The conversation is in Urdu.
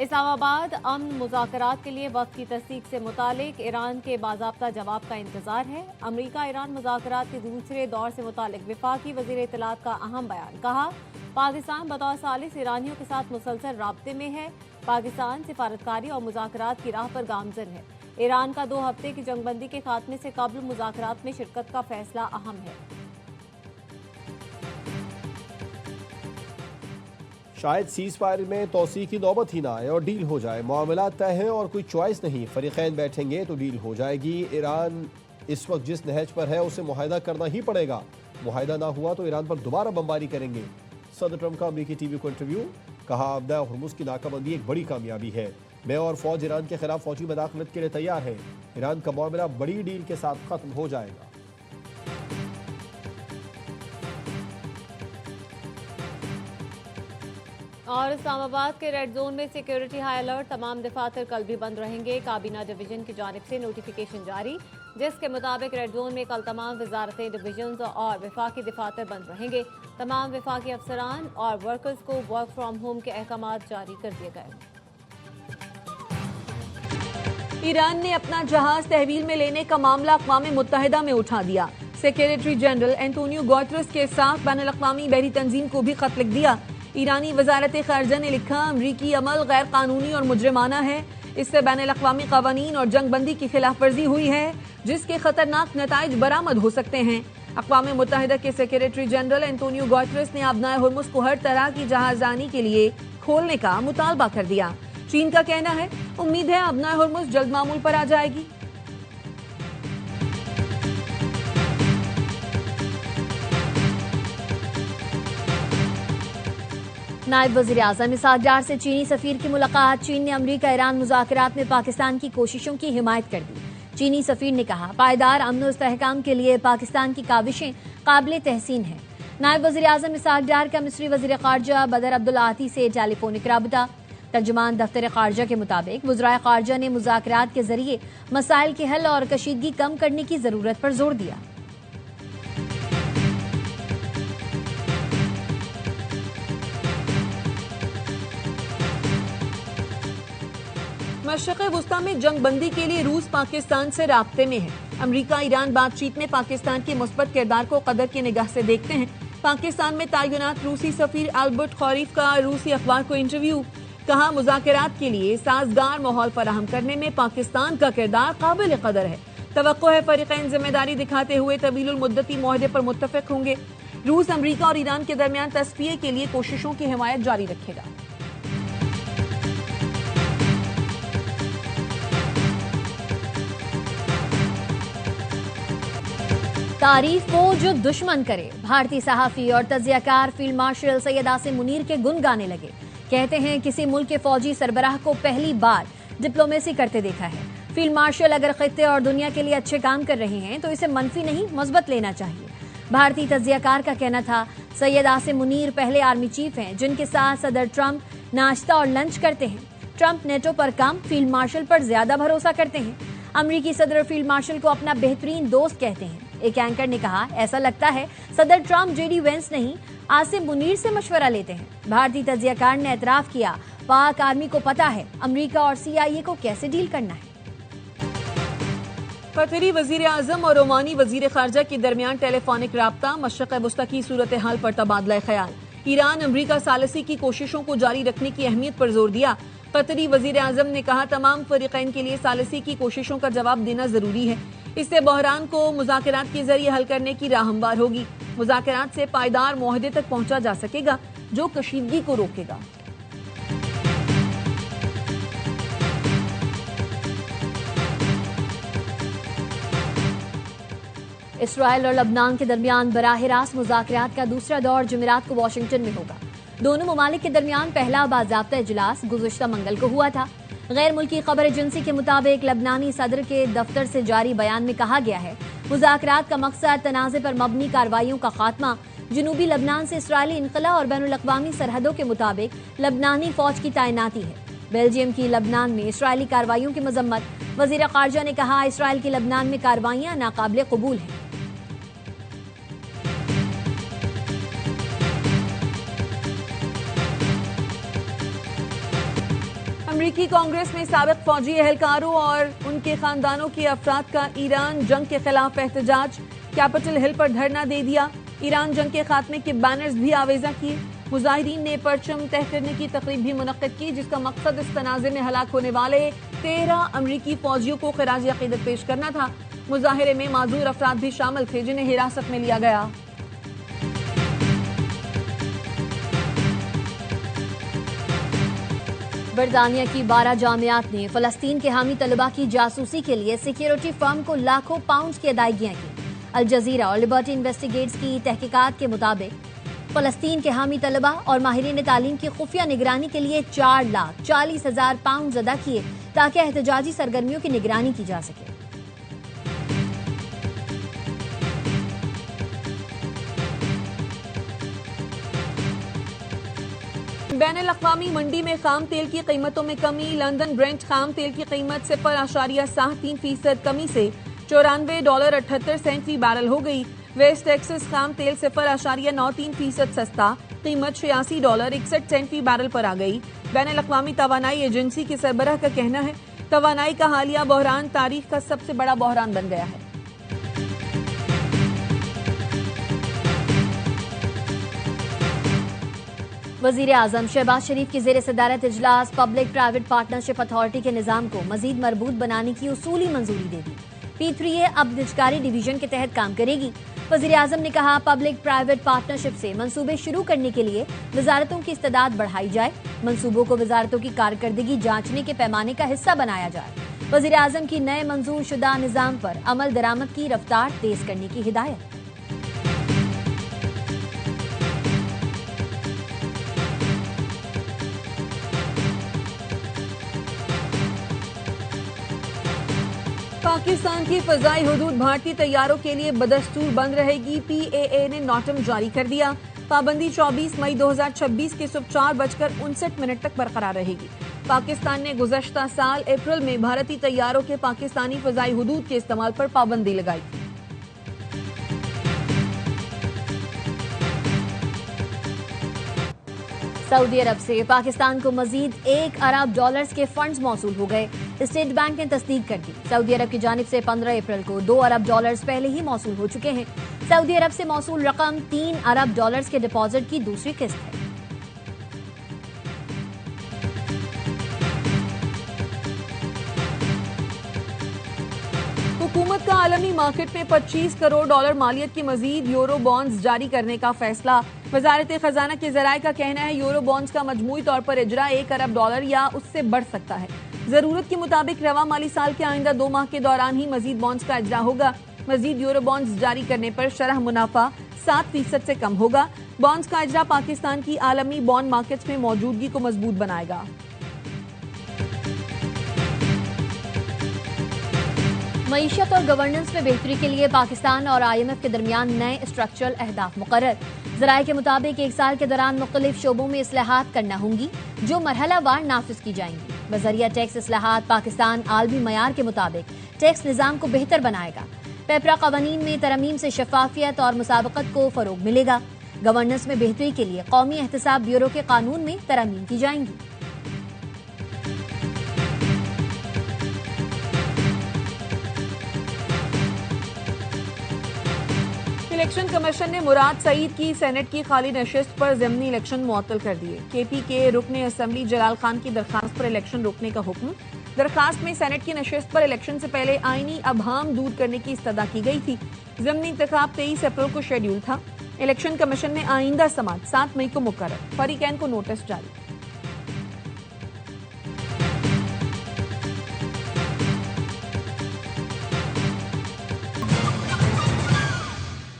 اسلام آباد امن مذاکرات کے لیے وقت کی تصدیق سے متعلق ایران کے باضابطہ جواب کا انتظار ہے۔ امریکہ ایران مذاکرات کے دوسرے دور سے متعلق وفاقی وزیر اطلاعات کا اہم بیان، کہا پاکستان بطور ثالث ایرانیوں کے ساتھ مسلسل رابطے میں ہے۔ پاکستان سفارتکاری اور مذاکرات کی راہ پر گامزن ہے۔ ایران کا 2 ہفتے کی جنگ بندی کے خاتمے سے قبل مذاکرات میں شرکت کا فیصلہ اہم ہے۔ شاید سیز فائر میں توسیع کی نوبت ہی نہ آئے اور ڈیل ہو جائے۔ معاملات طے ہیں اور کوئی چوائس نہیں، فریقین بیٹھیں گے تو ڈیل ہو جائے گی۔ ایران اس وقت جس نہج پر ہے اسے معاہدہ کرنا ہی پڑے گا۔ معاہدہ نہ ہوا تو ایران پر دوبارہ بمباری کریں گے۔ صدر ٹرمپ کا امریکی ٹی وی کو انٹرویو، کہا آبدہ ہرمز کی ناکہ بندی ایک بڑی کامیابی ہے، میں اور فوج ایران کے خلاف فوجی مداخلت کے لیے تیار ہے۔ ایران کا معاملہ بڑی ڈیل کے ساتھ ختم ہو جائے گا۔ اور اسلام آباد کے ریڈ زون میں سیکیورٹی ہائی الرٹ، تمام دفاتر کل بھی بند رہیں گے۔ کابینہ ڈویژن کی جانب سے نوٹیفیکیشن جاری، جس کے مطابق ریڈ زون میں کل تمام وزارتیں، ڈویژنز اور وفاقی دفاتر بند رہیں گے۔ تمام وفاقی افسران اور ورکرز کو ورک فرام ہوم کے احکامات جاری کر دیے گئے۔ ایران نے اپنا جہاز تحویل میں لینے کا معاملہ اقوام متحدہ میں اٹھا دیا۔ سیکریٹری جنرل اینٹونیو گوترس کے ساتھ بین الاقوامی بحری تنظیم کو بھی خط لکھ دیا۔ ایرانی وزارت خارجہ نے لکھا، امریکی عمل غیر قانونی اور مجرمانہ ہے، اس سے بین الاقوامی قوانین اور جنگ بندی کی خلاف ورزی ہوئی ہے، جس کے خطرناک نتائج برآمد ہو سکتے ہیں۔ اقوام متحدہ کے سیکریٹری جنرل اینٹونیو گوترس نے آبنائے ہرمز کو ہر طرح کی جہازرانی کے لیے کھولنے کا مطالبہ کر دیا۔ چین کا کہنا ہے، امید ہے آبنائے ہرمز جلد معمول پر آ جائے گی۔ نائب وزیر اعظم اسحاق ڈار سے چینی سفیر کی ملاقات، چین نے امریکہ ایران مذاکرات میں پاکستان کی کوششوں کی حمایت کر دی۔ چینی سفیر نے کہا، پائیدار امن و استحکام کے لیے پاکستان کی کاوشیں قابل تحسین ہیں۔ نائب وزیر اعظم اسحاق ڈار کا مصری وزیر خارجہ بدر عبدالعاطی سے ٹیلی فونک رابطہ۔ ترجمان دفتر خارجہ کے مطابق وزرائے خارجہ نے مذاکرات کے ذریعے مسائل کے حل اور کشیدگی کم کرنے کی ضرورت پر زور دیا۔ مشرق وسطی میں جنگ بندی کے لیے روس پاکستان سے رابطے میں ہے۔ امریکہ ایران بات چیت میں پاکستان کے مثبت کردار کو قدر کی نگاہ سے دیکھتے ہیں۔ پاکستان میں تعینات روسی سفیر البرٹ خوریف کا روسی اخبار کو انٹرویو، کہا مذاکرات کے لیے سازگار ماحول فراہم کرنے میں پاکستان کا کردار قابل قدر ہے۔ توقع ہے فریقین ذمہ داری دکھاتے ہوئے طویل المدتی معاہدے پر متفق ہوں گے۔ روس امریکہ اور ایران کے درمیان تصفیے کے لیے کوششوں کی حمایت جاری رکھے گا۔ تعریف وہ جو دشمن کرے، بھارتی صحافی اور تجزیہ کار فیلڈ مارشل سید عاصم منیر کے گن گانے لگے۔ کہتے ہیں کسی ملک کے فوجی سربراہ کو پہلی بار ڈپلومیسی کرتے دیکھا ہے۔ فیلڈ مارشل اگر خطے اور دنیا کے لیے اچھے کام کر رہے ہیں تو اسے منفی نہیں مثبت لینا چاہیے۔ بھارتی تجزیہ کار کا کہنا تھا، سید عاصم منیر پہلے آرمی چیف ہیں جن کے ساتھ صدر ٹرمپ ناشتہ اور لنچ کرتے ہیں۔ ٹرمپ نیٹو پر کم، فیلڈ مارشل پر زیادہ بھروسہ کرتے ہیں۔ امریکی صدر فیلڈ مارشل کو اپنا بہترین دوست کہتے ہیں۔ ایک اینکر نے کہا، ایسا لگتا ہے صدر ٹرمپ جے ڈی وینس نہیں، عاصم منیر سے مشورہ لیتے ہیں۔ بھارتی تجزیہ کار نے اعتراف کیا، پاک آرمی کو پتا ہے امریکہ اور سی آئی اے کو کیسے ڈیل کرنا ہے۔ قطری وزیر اعظم اور رومانی وزیر خارجہ کے درمیان ٹیلی فونک رابطہ، مشرق وسطی کی صورتحال پر تبادلہ خیال۔ ایران امریکہ ثالثی کی کوششوں کو جاری رکھنے کی اہمیت پر زور دیا۔ قطری وزیر اعظم نے کہا، تمام فریقین کے لیے ثالثی کی کوششوں کا جواب دینا ضروری ہے، اس سے بحران کو مذاکرات کے ذریعے حل کرنے کی راہ ہموار ہوگی۔ مذاکرات سے پائیدار معاہدے تک پہنچا جا سکے گا جو کشیدگی کو روکے گا۔ اسرائیل اور لبنان کے درمیان براہ راست مذاکرات کا دوسرا دور جمعرات کو واشنگٹن میں ہوگا۔ دونوں ممالک کے درمیان پہلا باضابطہ اجلاس گزشتہ منگل کو ہوا تھا۔ غیر ملکی خبر ایجنسی کے مطابق لبنانی صدر کے دفتر سے جاری بیان میں کہا گیا ہے، مذاکرات کا مقصد تنازع پر مبنی کارروائیوں کا خاتمہ، جنوبی لبنان سے اسرائیلی انخلا اور بین الاقوامی سرحدوں کے مطابق لبنانی فوج کی تعیناتی ہے۔ بیلجیم کی لبنان میں اسرائیلی کارروائیوں کی مذمت، وزیر خارجہ نے کہا، اسرائیل کی لبنان میں کارروائیاں ناقابل قبول ہیں۔ امریکی کانگریس میں سابق فوجی اہلکاروں اور ان کے خاندانوں کے افراد کا ایران جنگ کے خلاف احتجاج، کیپٹل ہل پر دھرنا دے دیا، ایران جنگ کے خاتمے کے بینرز بھی آویزاں کیے، مظاہرین نے پرچم طے کرنے کی تقریب بھی منعقد کی جس کا مقصد اس تنازع میں ہلاک ہونے والے 13 امریکی فوجیوں کو خراج عقیدت پیش کرنا تھا۔ مظاہرے میں معذور افراد بھی شامل تھے جنہیں حراست میں لیا گیا۔ برطانیہ کی 12 جامعات نے فلسطین کے حامی طلباء کی جاسوسی کے لیے سیکیورٹی فرم کو لاکھوں پاؤنڈز کی ادائیگیاں کی۔ الجزیرہ اور لبرٹی انویسٹیگیٹس کی تحقیقات کے مطابق فلسطین کے حامی طلباء اور ماہرین تعلیم کی خفیہ نگرانی کے لیے 4,40,000 پاؤنڈز ادا کیے تاکہ احتجاجی سرگرمیوں کی نگرانی کی جا سکے۔ بین الاقوامی منڈی میں خام تیل کی قیمتوں میں کمی، لندن برنٹ خام تیل کی قیمت 0.73% کمی سے $94.78 فی بیرل ہو گئی۔ ویسٹ ٹیکسس خام تیل 0.93% سستا، قیمت $86.61 فی بیرل پر آ گئی۔ بین الاقوامی توانائی ایجنسی کے سربراہ کا کہنا ہے توانائی کا حالیہ بحران تاریخ کا سب سے بڑا بحران بن گیا ہے۔ وزیر اعظم شہباز شریف کی زیر صدارت اجلاس پبلک پرائیویٹ پارٹنرشپ اتھارٹی کے نظام کو مزید مربوط بنانے کی اصولی منظوری دے دی۔ P3A اب نجکاری ڈویژن کے تحت کام کرے گی۔ وزیر اعظم نے کہا پبلک پرائیویٹ پارٹنرشپ سے منصوبے شروع کرنے کے لیے وزارتوں کی استعداد بڑھائی جائے، منصوبوں کو وزارتوں کی کارکردگی جانچنے کے پیمانے کا حصہ بنایا جائے۔ وزیر اعظم کی نئے منظور شدہ نظام پر عمل درآمد کی رفتار تیز کرنے کی ہدایت۔ پاکستان کی فضائی حدود بھارتی طیاروں کے لیے بدستور بند رہے گی۔ PAA نے نوٹم جاری کر دیا۔ پابندی 24 مئی 2026 کے صبح 4:59 تک برقرار رہے گی۔ پاکستان نے گزشتہ سال اپریل میں بھارتی طیاروں کے پاکستانی فضائی حدود کے استعمال پر پابندی لگائی تھی۔ سعودی عرب سے پاکستان کو مزید $1 ارب کے فنڈز موصول ہو گئے۔ اسٹیٹ بینک نے تصدیق کر دی۔ سعودی عرب کی جانب سے 15 اپریل کو $2 ارب پہلے ہی موصول ہو چکے ہیں۔ سعودی عرب سے موصول رقم $3 ارب کے ڈپازٹ کی دوسری قسط ہے۔ حکومت کا عالمی مارکیٹ میں $25 کروڑ مالیت کی مزید یورو بانڈز جاری کرنے کا فیصلہ۔ وزارت خزانہ کے ذرائع کا کہنا ہے یورو بانڈز کا مجموعی طور پر اجرا $1 ارب یا اس سے بڑھ سکتا ہے۔ ضرورت کے مطابق رواں مالی سال کے آئندہ 2 ماہ کے دوران ہی مزید بانڈز کا اجرا ہوگا۔ مزید یورو بانڈز جاری کرنے پر شرح منافع 7% سے کم ہوگا۔ بانڈز کا اجرا پاکستان کی عالمی بانڈ مارکیٹس میں موجودگی کو مضبوط بنائے گا۔ معیشت اور گورننس میں بہتری کے لیے پاکستان اور IMF کے درمیان نئے اسٹرکچرل اہداف مقرر۔ ذرائع کے مطابق 1 سال کے دوران مختلف شعبوں میں اصلاحات کرنا ہوں گی جو مرحلہ وار نافذ کی جائیں گی۔ بذریعہ ٹیکس اصلاحات پاکستان عالمی معیار کے مطابق ٹیکس نظام کو بہتر بنائے گا۔ پیپرا قوانین میں ترمیم سے شفافیت اور مسابقت کو فروغ ملے گا۔ گورننس میں بہتری کے لیے قومی احتساب بیورو کے قانون میں ترمیم کی جائیں گی۔ الیکشن کمیشن نے مراد سعید کی سینٹ کی خالی نشست پر ضمنی الیکشن معطل کر دیے۔ KP کے رکن اسمبلی جلال خان کی درخواست پر الیکشن روکنے کا حکم۔ درخواست میں سینٹ کی نشست پر الیکشن سے پہلے آئینی ابہام دور کرنے کی استدعا کی گئی تھی۔ ضمنی انتخاب 23 اپریل کو شیڈول تھا۔ الیکشن کمیشن میں آئندہ سماعت 7 مئی کو مقرر۔ فریقین کو نوٹس جاری۔